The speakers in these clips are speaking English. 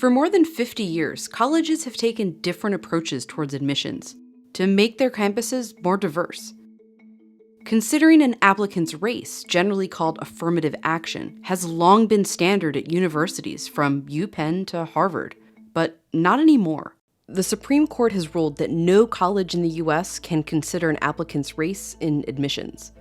For more than 50 years, colleges have taken different approaches towards admissions to make their campuses more diverse. Considering an applicant's race, generally called affirmative action, has long been standard at universities from UPenn to Harvard, but not anymore. The Supreme Court has ruled that no college in the US can consider an applicant's race in admissions.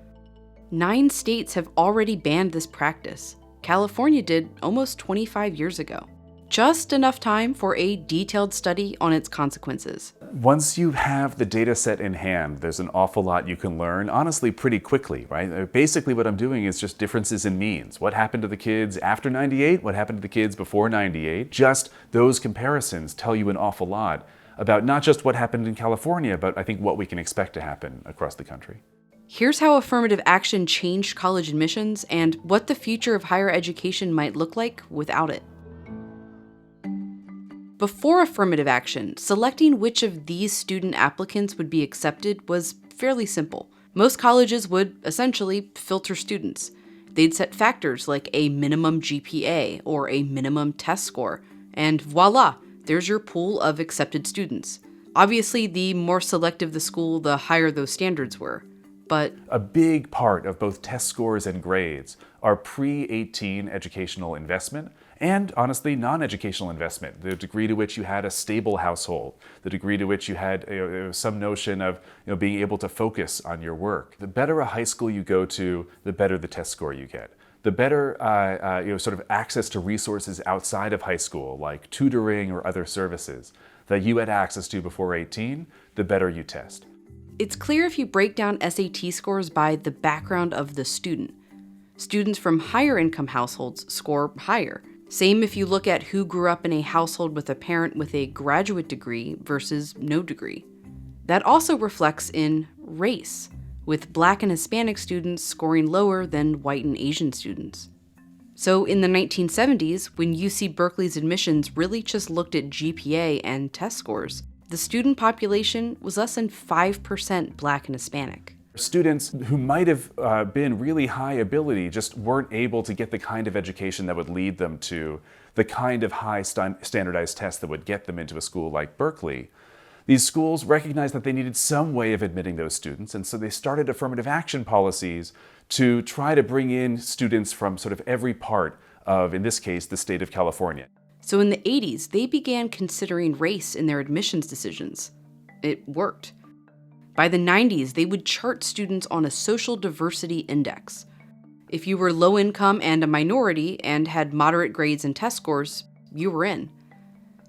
9 states have already banned this practice. California did almost 25 years ago. Just enough time for a detailed study on its consequences. Once you have the data set in hand, there's an awful lot you can learn, honestly, pretty quickly, right? Basically what I'm doing is just differences in means. What happened to the kids after 98? What happened to the kids before 98? Just those comparisons tell you an awful lot about not just what happened in California, but I think what we can expect to happen across the country. Here's how affirmative action changed college admissions and what the future of higher education might look like without it. Before affirmative action, selecting which of these student applicants would be accepted was fairly simple. Most colleges would essentially filter students. They'd set factors like a minimum GPA or a minimum test score, and voila, there's your pool of accepted students. Obviously, the more selective the school, the higher those standards were. But a big part of both test scores and grades are pre-18 educational investment and, honestly, non-educational investment. The degree to which you had a stable household, the degree to which you had some notion of being able to focus on your work. The better a high school you go to, the better the test score you get. The better sort of access to resources outside of high school, like tutoring or other services, that you had access to before 18, the better you test. It's clear if you break down SAT scores by the background of the student. Students from higher income households score higher. Same if you look at who grew up in a household with a parent with a graduate degree versus no degree. That also reflects in race, with Black and Hispanic students scoring lower than white and Asian students. So in the 1970s, when UC Berkeley's admissions really just looked at GPA and test scores, the student population was less than 5% Black and Hispanic. Students who might have been really high ability just weren't able to get the kind of education that would lead them to the kind of high standardized tests that would get them into a school like Berkeley. These schools recognized that they needed some way of admitting those students, and so they started affirmative action policies to try to bring in students from sort of every part of, in this case, the state of California. So in the 80s, they began considering race in their admissions decisions. It worked. By the 90s, they would chart students on a social diversity index. If you were low income and a minority and had moderate grades and test scores, you were in.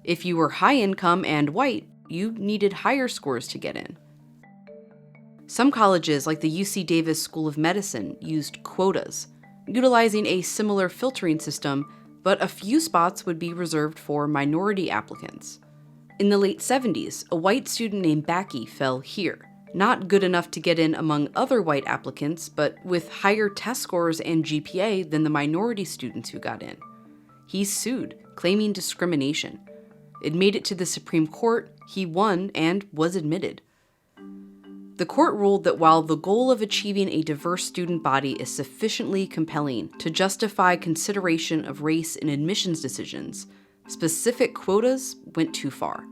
If you were high income and white, you needed higher scores to get in. Some colleges, like the UC Davis School of Medicine, used quotas, utilizing a similar filtering system, but a few spots would be reserved for minority applicants. In the late 70s, a white student named Bakke fell here. Not good enough to get in among other white applicants, but with higher test scores and GPA than the minority students who got in. He sued, claiming discrimination. It made it to the Supreme Court, he won, and was admitted. The court ruled that while the goal of achieving a diverse student body is sufficiently compelling to justify consideration of race in admissions decisions, specific quotas went too far.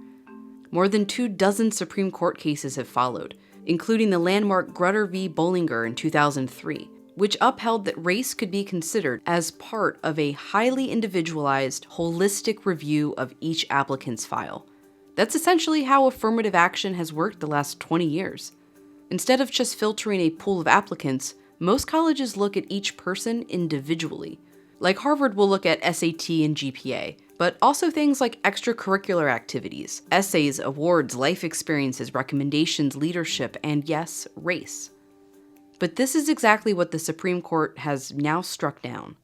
More than 24 Supreme Court cases have followed, including the landmark Grutter v. Bollinger in 2003, which upheld that race could be considered as part of a highly individualized, holistic review of each applicant's file. That's essentially how affirmative action has worked the last 20 years. Instead of just filtering a pool of applicants, most colleges look at each person individually. Like Harvard will look at SAT and GPA, but also things like extracurricular activities, essays, awards, life experiences, recommendations, leadership, and yes, race. But this is exactly what the Supreme Court has now struck down.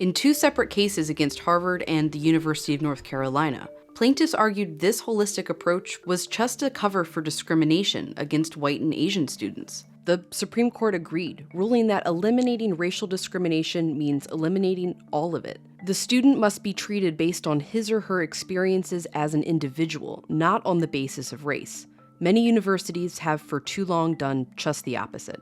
In 2 separate cases against Harvard and the University of North Carolina, plaintiffs argued this holistic approach was just a cover for discrimination against white and Asian students. The Supreme Court agreed, ruling that eliminating racial discrimination means eliminating all of it. The student must be treated based on his or her experiences as an individual, not on the basis of race. Many universities have for too long done just the opposite,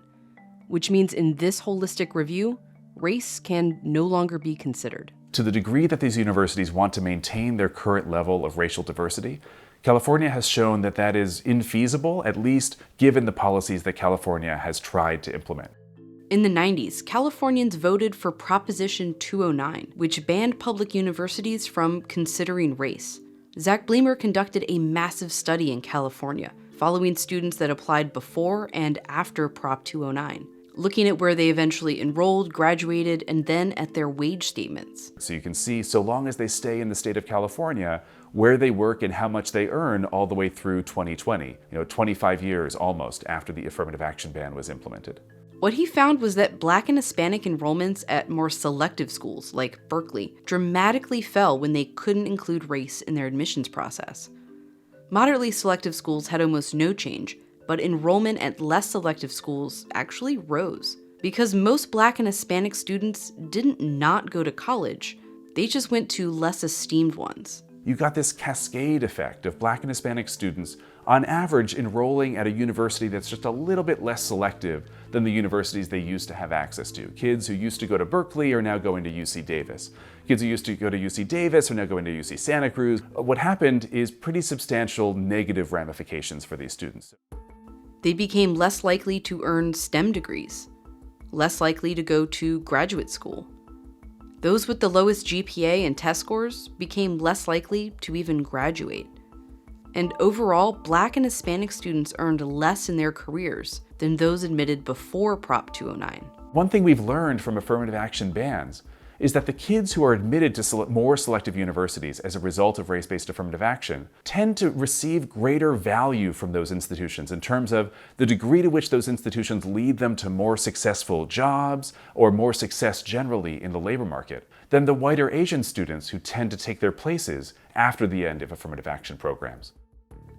which means in this holistic review, race can no longer be considered. To the degree that these universities want to maintain their current level of racial diversity, California has shown that that is infeasible, at least given the policies that California has tried to implement. In the 90s, Californians voted for Proposition 209, which banned public universities from considering race. Zach Bleemer conducted a massive study in California, following students that applied before and after Prop 209, looking at where they eventually enrolled, graduated, and then at their wage statements. So you can see, so long as they stay in the state of California, where they work and how much they earn all the way through 2020, 25 years almost after the affirmative action ban was implemented. What he found was that Black and Hispanic enrollments at more selective schools, like Berkeley, dramatically fell when they couldn't include race in their admissions process. Moderately selective schools had almost no change, but enrollment at less selective schools actually rose. Because most Black and Hispanic students didn't not go to college, they just went to less esteemed ones. You got this cascade effect of Black and Hispanic students, on average, enrolling at a university that's just a little bit less selective than the universities they used to have access to. Kids who used to go to Berkeley are now going to UC Davis. Kids who used to go to UC Davis are now going to UC Santa Cruz. What happened is pretty substantial negative ramifications for these students. They became less likely to earn STEM degrees, less likely to go to graduate school. Those with the lowest GPA and test scores became less likely to even graduate. And overall, Black and Hispanic students earned less in their careers than those admitted before Prop 209. One thing we've learned from affirmative action bans is that the kids who are admitted to more selective universities as a result of race-based affirmative action tend to receive greater value from those institutions in terms of the degree to which those institutions lead them to more successful jobs or more success generally in the labor market than the white or Asian students who tend to take their places after the end of affirmative action programs.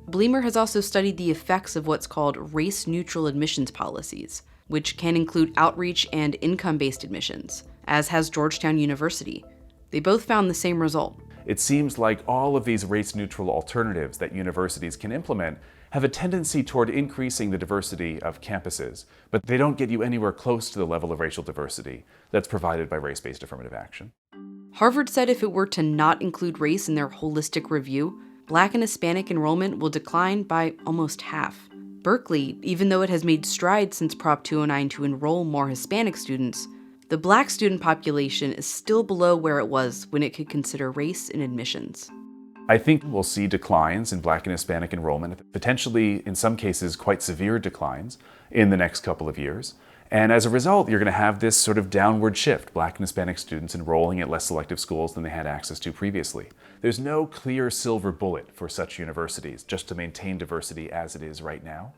Bleemer has also studied the effects of what's called race-neutral admissions policies, which can include outreach and income-based admissions, as has Georgetown University. They both found the same result. It seems like all of these race-neutral alternatives that universities can implement have a tendency toward increasing the diversity of campuses, but they don't get you anywhere close to the level of racial diversity that's provided by race-based affirmative action. Harvard said if it were to not include race in their holistic review, Black and Hispanic enrollment will decline by almost half. Berkeley, even though it has made strides since Prop 209 to enroll more Hispanic students, the Black student population is still below where it was when it could consider race in admissions. I think we'll see declines in Black and Hispanic enrollment, potentially in some cases quite severe declines in the next couple of years. And as a result, you're going to have this sort of downward shift, Black and Hispanic students enrolling at less selective schools than they had access to previously. There's no clear silver bullet for such universities just to maintain diversity as it is right now.